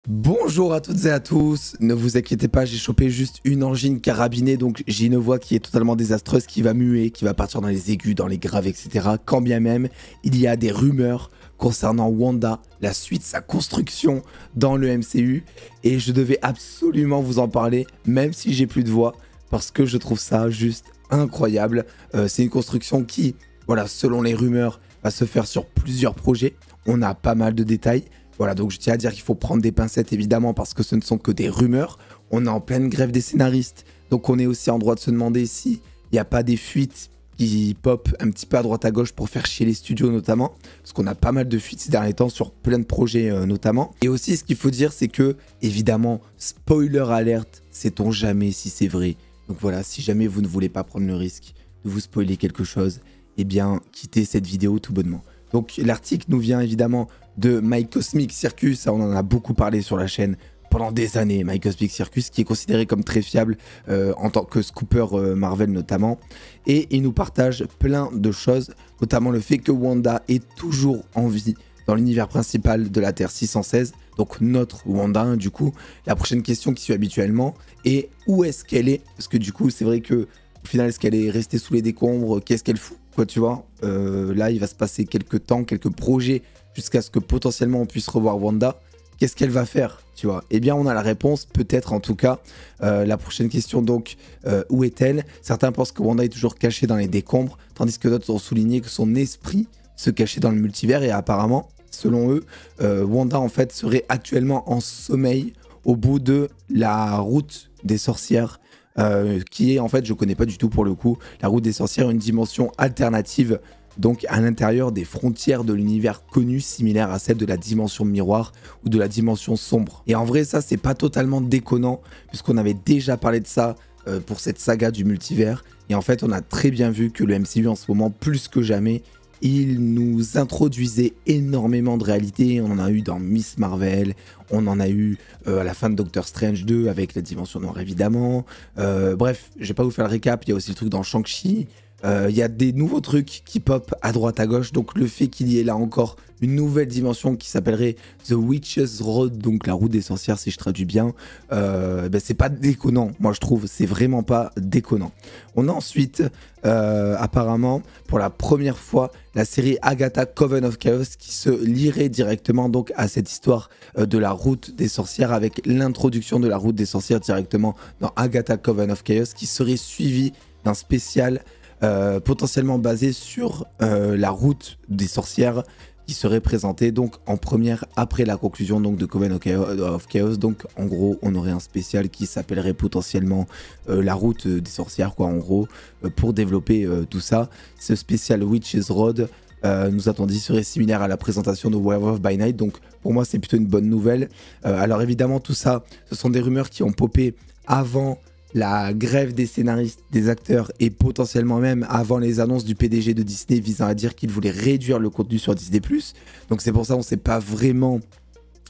Bonjour à toutes et à tous, ne vous inquiétez pas, j'ai chopé juste une angine carabinée, donc j'ai une voix qui est totalement désastreuse, qui va muer, qui va partir dans les aigus, dans les graves, etc. Quand bien même, il y a des rumeurs concernant Wanda, la suite, sa construction dans le MCU, et je devais absolument vous en parler, même si j'ai plus de voix, parce que je trouve ça juste incroyable. C'est une construction qui, voilà, selon les rumeurs, va se faire sur plusieurs projets, on a pas mal de détails. Voilà, donc je tiens à dire qu'il faut prendre des pincettes évidemment parce que ce ne sont que des rumeurs. On est en pleine grève des scénaristes, donc on est aussi en droit de se demander s'il n'y a pas des fuites qui pop un petit peu à droite à gauche pour faire chier les studios notamment, parce qu'on a pas mal de fuites ces derniers temps sur plein de projets notamment. Et aussi ce qu'il faut dire c'est que, évidemment, spoiler alerte, sait-on jamais si c'est vrai. Donc voilà, si jamais vous ne voulez pas prendre le risque de vous spoiler quelque chose, eh bien quittez cette vidéo tout bonnement. Donc l'article nous vient évidemment de My Cosmic Circus, on en a beaucoup parlé sur la chaîne pendant des années, My Cosmic Circus qui est considéré comme très fiable en tant que scooper Marvel notamment, et il nous partage plein de choses, notamment le fait que Wanda est toujours en vie dans l'univers principal de la Terre 616, donc notre Wanda du coup. La prochaine question qui suit habituellement est où est-ce qu'elle est, parce que du coup c'est vrai que au final est-ce qu'elle est restée sous les décombres, qu'est-ce qu'elle fout quoi, tu vois. Là il va se passer quelques temps, quelques projets jusqu'à ce que potentiellement on puisse revoir Wanda. Qu'est-ce qu'elle va faire, tu vois? Eh bien, on a la réponse, peut-être en tout cas. La prochaine question donc, où est-elle? Certains pensent que Wanda est toujours cachée dans les décombres, tandis que d'autres ont souligné que son esprit se cachait dans le multivers et apparemment, selon eux, Wanda en fait serait actuellement en sommeil au bout de la route des sorcières, qui est en fait, je connais pas du tout pour le coup, la route des sorcières, une dimension alternative donc à l'intérieur des frontières de l'univers connu, similaire à celle de la dimension miroir ou de la dimension sombre. Et en vrai, ça, c'est pas totalement déconnant, puisqu'on avait déjà parlé de ça pour cette saga du multivers. Et en fait, on a très bien vu que le MCU, en ce moment, plus que jamais, il nous introduisait énormément de réalités. On en a eu dans Miss Marvel, on en a eu à la fin de Doctor Strange 2 avec la dimension noire, évidemment. Bref, je vais pas vous faire le récap, il y a aussi le truc dans Shang-Chi. Il y a des nouveaux trucs qui pop à droite à gauche, donc le fait qu'il y ait là encore une nouvelle dimension qui s'appellerait The Witch's Road, donc la route des sorcières si je traduis bien, ben c'est pas déconnant, moi je trouve, c'est vraiment pas déconnant. On a ensuite apparemment pour la première fois la série Agatha Coven of Chaos qui se lierait directement donc à cette histoire de la route des sorcières, avec l'introduction de la route des sorcières directement dans Agatha Coven of Chaos qui serait suivi d'un spécial potentiellement basé sur la route des sorcières qui serait présentée donc en première après la conclusion donc de Coven of Chaos. Donc en gros on aurait un spécial qui s'appellerait potentiellement la route des sorcières quoi, en gros pour développer tout ça. Ce spécial Witch's Road nous a-t-on dit serait similaire à la présentation de Werewolf by Night, donc pour moi c'est plutôt une bonne nouvelle. Alors évidemment tout ça ce sont des rumeurs qui ont popé avant la grève des scénaristes, des acteurs et potentiellement même avant les annonces du PDG de Disney visant à dire qu'il voulait réduire le contenu sur Disney+. Donc c'est pour ça qu'on ne sait pas vraiment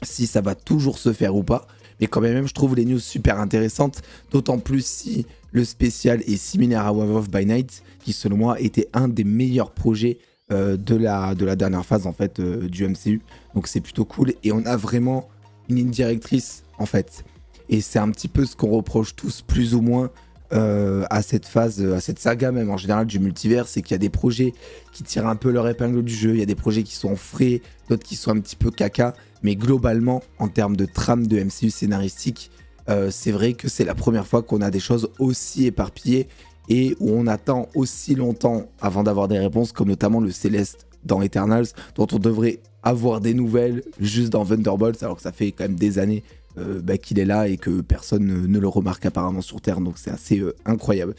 si ça va toujours se faire ou pas. Mais quand même, je trouve les news super intéressantes, d'autant plus si le spécial est similaire à Werewolf by Night, qui selon moi était un des meilleurs projets de la dernière phase en fait du MCU. Donc c'est plutôt cool et on a vraiment une ligne directrice en fait. Et c'est un petit peu ce qu'on reproche tous plus ou moins à cette phase, à cette saga même en général du multivers, c'est qu'il y a des projets qui tirent un peu leur épingle du jeu, il y a des projets qui sont frais, d'autres qui sont un petit peu caca, mais globalement, en termes de trame de MCU scénaristique, c'est vrai que c'est la première fois qu'on a des choses aussi éparpillées et où on attend aussi longtemps avant d'avoir des réponses, comme notamment le Céleste dans Eternals, dont on devrait avoir des nouvelles juste dans Thunderbolts, alors que ça fait quand même des années qu'il est là et que personne ne le remarque apparemment sur Terre, donc c'est assez incroyable.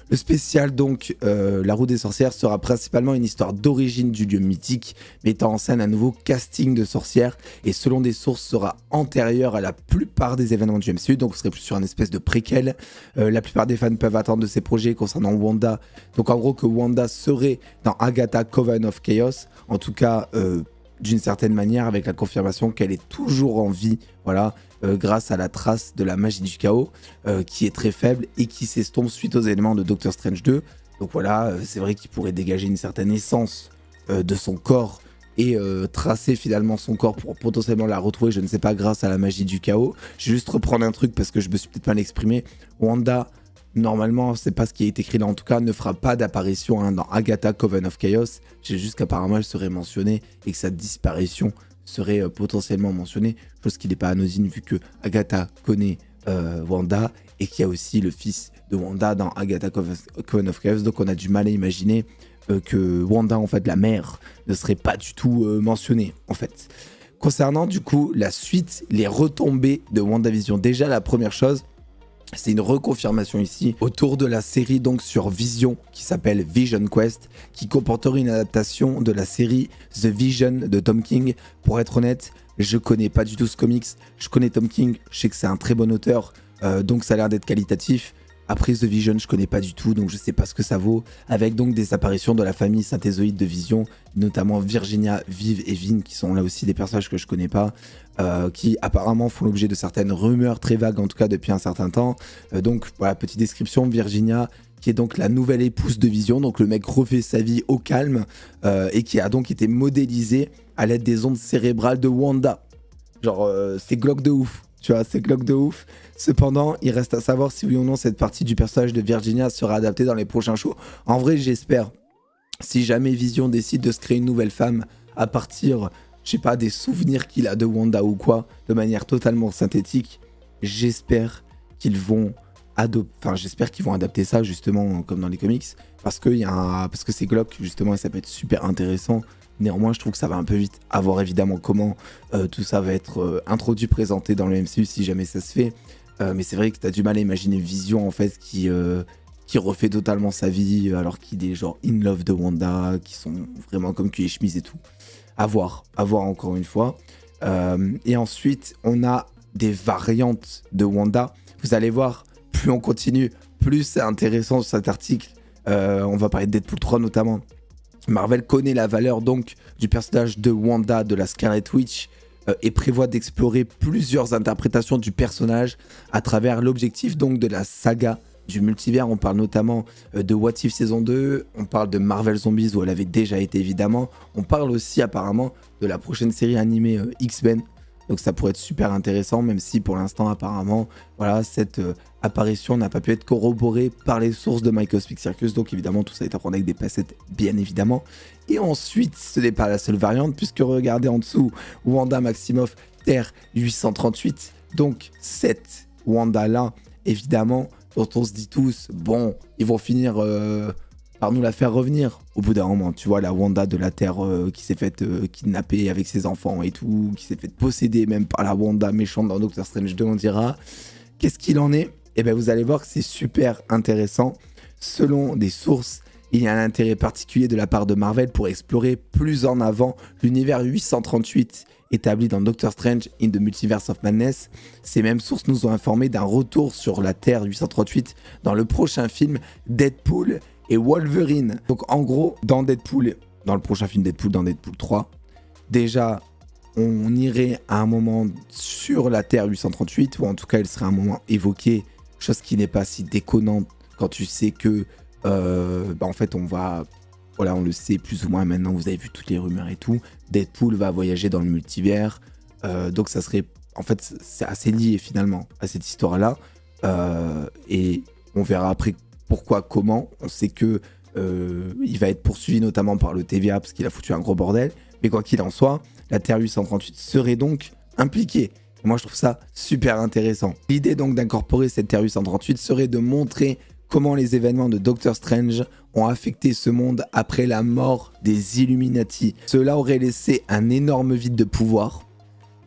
Le spécial donc, La route des sorcières, sera principalement une histoire d'origine du dieu mythique, mettant en scène un nouveau casting de sorcières, et selon des sources sera antérieur à la plupart des événements du MCU, donc on serait plus sur une espèce de préquel. La plupart des fans peuvent attendre de ces projets concernant Wanda, donc en gros que Wanda serait dans Agatha Coven of Chaos, en tout cas d'une certaine manière avec la confirmation qu'elle est toujours en vie, voilà, grâce à la trace de la magie du chaos qui est très faible et qui s'estompe suite aux éléments de Doctor Strange 2. Donc voilà, c'est vrai qu'il pourrait dégager une certaine essence de son corps et tracer finalement son corps pour potentiellement la retrouver, je ne sais pas, grâce à la magie du chaos. Je vais juste reprendre un truc parce que je me suis peut-être mal exprimé. Wanda, normalement, c'est pas ce qui est écrit là en tout cas, ne fera pas d'apparition dans Agatha Coven of Chaos. J'ai juste qu'apparemment elle serait mentionnée et que sa disparition serait potentiellement mentionnée, chose qui n'est pas anodine vu que Agatha connaît Wanda et qu'il y a aussi le fils de Wanda dans Agatha Coven of Chaos, donc on a du mal à imaginer que Wanda, en fait, la mère, ne serait pas du tout mentionnée, en fait. Concernant, du coup, la suite, les retombées de WandaVision, déjà, la première chose, c'est une reconfirmation ici autour de la série donc sur Vision qui s'appelle Vision Quest, qui comporterait une adaptation de la série The Vision de Tom King. Pour être honnête, je connais pas du tout ce comics, je connais Tom King, je sais que c'est un très bon auteur, donc ça a l'air d'être qualitatif. Après The Vision, je connais pas du tout, donc je sais pas ce que ça vaut. Avec donc des apparitions de la famille synthézoïde de Vision, notamment Virginia, Viv et Vin, qui sont là aussi des personnages que je connais pas, qui apparemment font l'objet de certaines rumeurs très vagues, en tout cas depuis un certain temps. Donc voilà, petite description, Virginia, qui est donc la nouvelle épouse de Vision, donc le mec refait sa vie au calme, et qui a donc été modélisé à l'aide des ondes cérébrales de Wanda. Genre, c'est glauque de ouf. Tu vois, c'est glauque de ouf. Cependant, il reste à savoir si oui ou non cette partie du personnage de Virginia sera adaptée dans les prochains shows. En vrai, j'espère. Si jamais Vision décide de se créer une nouvelle femme à partir, je sais pas, des souvenirs qu'il a de Wanda ou quoi, de manière totalement synthétique, j'espère qu'ils vont adapter ça justement comme dans les comics, parce que c'est glauque justement et ça peut être super intéressant. Néanmoins, je trouve que ça va un peu vite. À voir évidemment comment tout ça va être introduit, présenté dans le MCU si jamais ça se fait. Mais c'est vrai que tu as du mal à imaginer Vision en fait qui refait totalement sa vie alors qu'il est genre in love de Wanda, qui sont vraiment comme cul et chemise et tout. À voir encore une fois. Et ensuite, on a des variantes de Wanda. Vous allez voir, plus on continue, plus c'est intéressant sur cet article. On va parler de Deadpool 3 notamment. Marvel connaît la valeur donc du personnage de Wanda, de la Scarlet Witch, et prévoit d'explorer plusieurs interprétations du personnage à travers l'objectif donc de la saga du multivers. On parle notamment de What If saison 2, on parle de Marvel Zombies où elle avait déjà été évidemment, on parle aussi apparemment de la prochaine série animée X-Men. Donc ça pourrait être super intéressant, même si pour l'instant apparemment, voilà, cette apparition n'a pas pu être corroborée par les sources de My Cosmic Circus. Donc évidemment tout ça est à prendre avec des pincettes, bien évidemment. Et ensuite, ce n'est pas la seule variante, puisque regardez en dessous, Wanda Maximoff, Terre 838. Donc cette Wanda-là, évidemment, dont on se dit tous, bon, ils vont finir par nous la faire revenir au bout d'un moment. Tu vois, la Wanda de la Terre qui s'est faite kidnapper avec ses enfants et tout, qui s'est faite posséder même par la Wanda méchante dans Doctor Strange 2, on dira. Qu'est-ce qu'il en est? Eh bien, vous allez voir que c'est super intéressant. Selon des sources, il y a un intérêt particulier de la part de Marvel pour explorer plus en avant l'univers 838 établi dans Doctor Strange in the Multiverse of Madness. Ces mêmes sources nous ont informé d'un retour sur la Terre 838 dans le prochain film Deadpool et Wolverine. Donc en gros, dans Deadpool, dans le prochain film Deadpool, dans Deadpool 3, déjà on irait à un moment sur la Terre 838, ou en tout cas il serait un moment évoqué, chose qui n'est pas si déconnante quand tu sais que en fait on va, voilà, on le sait plus ou moins maintenant, vous avez vu toutes les rumeurs et tout, Deadpool va voyager dans le multivers, donc ça serait, en fait c'est assez lié finalement à cette histoire là, et on verra après pourquoi, comment. On sait que il va être poursuivi notamment par le TVA parce qu'il a foutu un gros bordel, mais quoi qu'il en soit, la Terre 838 serait donc impliquée. Moi je trouve ça super intéressant. L'idée donc d'incorporer cette Terre 838 serait de montrer comment les événements de Doctor Strange ont affecté ce monde après la mort des Illuminati. Cela aurait laissé un énorme vide de pouvoir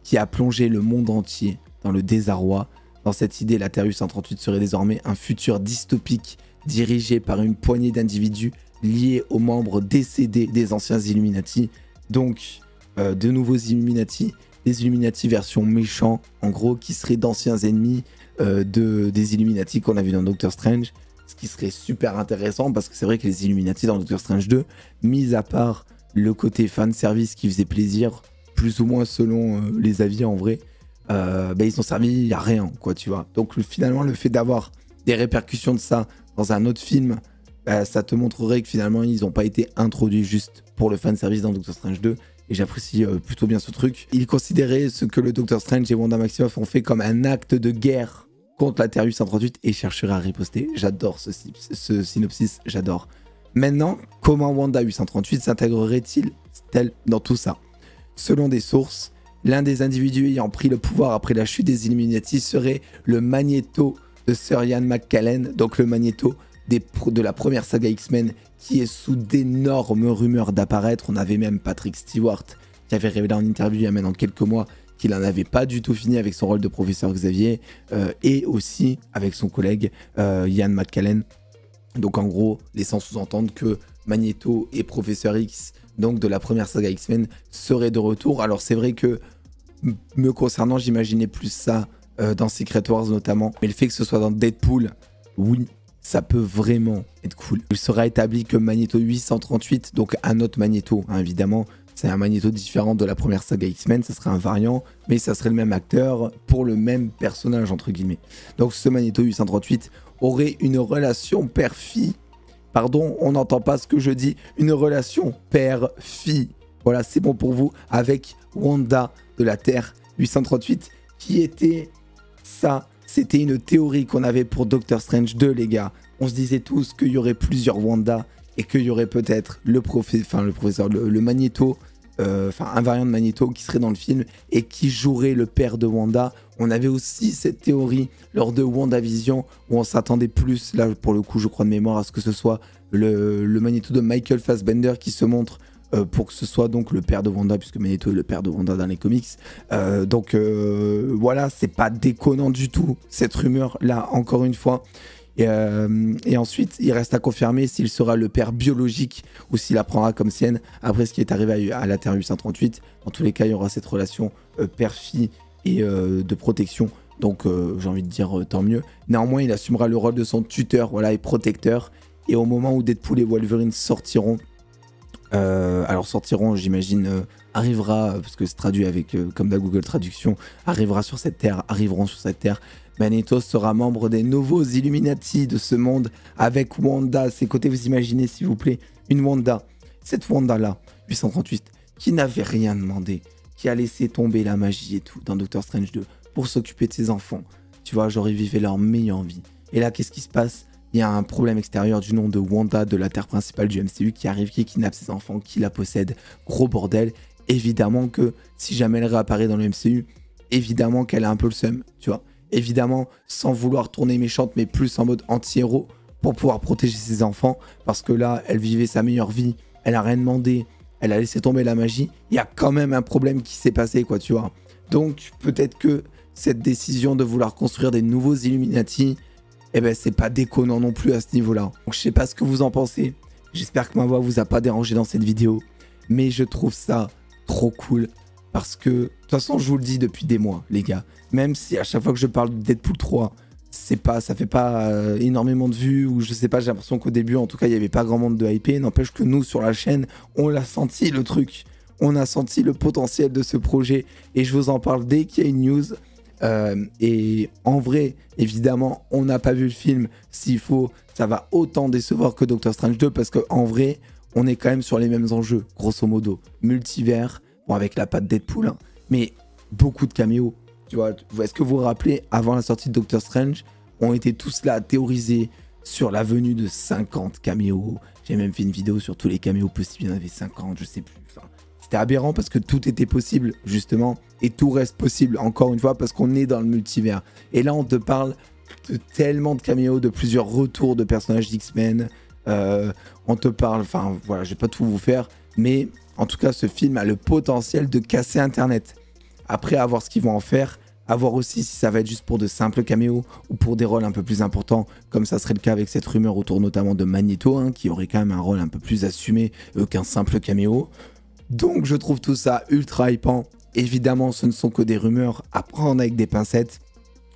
qui a plongé le monde entier dans le désarroi. Dans cette idée, la Terre 838 serait désormais un futur dystopique dirigé par une poignée d'individus liés aux membres décédés des anciens Illuminati. Donc, de nouveaux Illuminati, des Illuminati version méchants, en gros, qui seraient d'anciens ennemis des Illuminati qu'on a vu dans Doctor Strange. Ce qui serait super intéressant parce que c'est vrai que les Illuminati dans Doctor Strange 2, mis à part le côté fanservice qui faisait plaisir, plus ou moins selon les avis en vrai, ils ont servi à rien, quoi, tu vois. Donc finalement, le fait d'avoir des répercussions de ça dans un autre film, ça te montrerait que finalement, ils n'ont pas été introduits juste pour le fanservice dans Doctor Strange 2. et j'apprécie plutôt bien ce truc. Il considérait ce que le Docteur Strange et Wanda Maximoff ont fait comme un acte de guerre contre la Terre 838 et chercherait à riposter. J'adore ce synopsis, j'adore. Maintenant, comment Wanda 838 s'intégrerait-il dans tout ça? Selon des sources, l'un des individus ayant pris le pouvoir après la chute des Illuminati serait le Magneto de Sir Ian McKellen, donc le Magneto de la première saga X-Men, qui est sous d'énormes rumeurs d'apparaître. On avait même Patrick Stewart qui avait révélé en interview il y a maintenant quelques mois qu'il n'en avait pas du tout fini avec son rôle de professeur Xavier, et aussi avec son collègue Ian McKellen. Donc en gros, laissant sous-entendre que Magneto et Professeur X, donc de la première saga X-Men, seraient de retour. Alors c'est vrai que, me concernant, j'imaginais plus ça dans Secret Wars notamment, mais le fait que ce soit dans Deadpool, oui, ça peut vraiment être cool. Il sera établi que Magneto 838, donc un autre Magneto, hein, évidemment, c'est un Magneto différent de la première saga X-Men, ça serait un variant, mais ça serait le même acteur pour le même personnage, entre guillemets. Donc ce Magneto 838 aurait une relation père-fille. Pardon, on n'entend pas ce que je dis. Une relation père-fille. Voilà, c'est bon pour vous. Avec Wanda de la Terre 838, qui était ça. C'était une théorie qu'on avait pour Doctor Strange 2, les gars. On se disait tous qu'il y aurait plusieurs Wanda et qu'il y aurait peut-être le Magneto, un variant de Magneto qui serait dans le film et qui jouerait le père de Wanda. On avait aussi cette théorie lors de WandaVision où on s'attendait plus, là pour le coup je crois de mémoire, à ce que ce soit le Magneto de Michael Fassbender qui se montre pour que ce soit donc le père de Wanda, puisque Magneto est le père de Wanda dans les comics. Voilà, c'est pas déconnant du tout cette rumeur là, encore une fois. Et ensuite, il reste à confirmer s'il sera le père biologique ou s'il la prendra comme sienne après ce qui est arrivé à la Terre 838. Dans tous les cas, il y aura cette relation père-fille et de protection. Donc, j'ai envie de dire tant mieux. Néanmoins, il assumera le rôle de son tuteur, voilà, et protecteur. Et au moment où Deadpool et Wolverine sortiront, j'imagine, arrivera, parce que c'est traduit avec, comme dans Google Traduction, arriveront sur cette terre. Magneto sera membre des nouveaux Illuminati de ce monde, avec Wanda à ses côtés. Vous imaginez, s'il vous plaît, une Wanda, cette Wanda-là, 838, qui n'avait rien demandé, qui a laissé tomber la magie et tout dans Doctor Strange 2 pour s'occuper de ses enfants. Tu vois, genre, ils vivaient leur meilleure vie. Et là, qu'est-ce qui se passe? Il y a un problème extérieur du nom de Wanda, de la terre principale du MCU, qui arrive, qui kidnappe ses enfants, qui la possède. Gros bordel. Évidemment que si jamais elle réapparaît dans le MCU, évidemment qu'elle a un peu le seum, tu vois. Évidemment, sans vouloir tourner méchante, mais plus en mode anti-héros, pour pouvoir protéger ses enfants. Parce que là, elle vivait sa meilleure vie, elle a rien demandé, elle a laissé tomber la magie. Il y a quand même un problème qui s'est passé, quoi, tu vois. Donc, peut-être que cette décision de vouloir construire des nouveaux Illuminati, eh ben, c'est pas déconnant non plus à ce niveau-là. Donc, je sais pas ce que vous en pensez. J'espère que ma voix vous a pas dérangé dans cette vidéo. Mais je trouve ça trop cool. Parce que, de toute façon, je vous le dis depuis des mois, les gars. Même si à chaque fois que je parle de Deadpool 3, ça fait pas énormément de vues, ou je sais pas, j'ai l'impression qu'au début, en tout cas, il y avait pas grand monde de hypé. N'empêche que nous, sur la chaîne, on l'a senti, le truc. On a senti le potentiel de ce projet. Et je vous en parle dès qu'il y a une news. Et en vrai, évidemment, on n'a pas vu le film. S'il faut, ça va autant décevoir que Doctor Strange 2, parce qu'en vrai, on est quand même sur les mêmes enjeux, grosso modo. Multivers, bon, avec la patte Deadpool, hein, mais beaucoup de caméos. Tu vois, est-ce que vous vous rappelez, avant la sortie de Doctor Strange, on était tous là à théoriser sur la venue de 50 caméos. J'ai même fait une vidéo sur tous les caméos possibles, il y en avait 50, je sais plus. Enfin, c'était aberrant parce que tout était possible, justement, et tout reste possible, encore une fois, parce qu'on est dans le multivers. Et là, on te parle de tellement de caméos, de plusieurs retours de personnages d'X-Men. On te parle, enfin, voilà, je vais pas tout vous faire, mais en tout cas, ce film a le potentiel de casser Internet. Après, à voir ce qu'ils vont en faire, à voir aussi si ça va être juste pour de simples caméos ou pour des rôles un peu plus importants, comme ça serait le cas avec cette rumeur autour notamment de Magneto, hein, qui aurait quand même un rôle un peu plus assumé qu'un simple caméo. Donc je trouve tout ça ultra hypant. Évidemment, ce ne sont que des rumeurs à prendre avec des pincettes.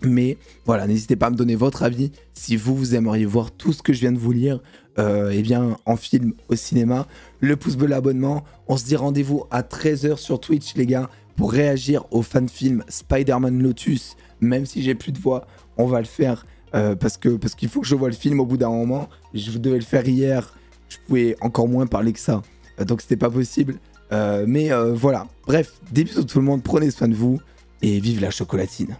Mais voilà, n'hésitez pas à me donner votre avis si vous aimeriez voir tout ce que je viens de vous lire eh bien, en film au cinéma. Le pouce bleu, l'abonnement. On se dit rendez-vous à 13 h sur Twitch, les gars, pour réagir au fan film Spider-Man Lotus. Même si j'ai plus de voix, on va le faire parce qu'il faut que je voie le film au bout d'un moment. Je devais le faire hier, je pouvais encore moins parler que ça. Donc c'était pas possible. Mais voilà. Bref, des bisous tout le monde, prenez soin de vous et vive la chocolatine.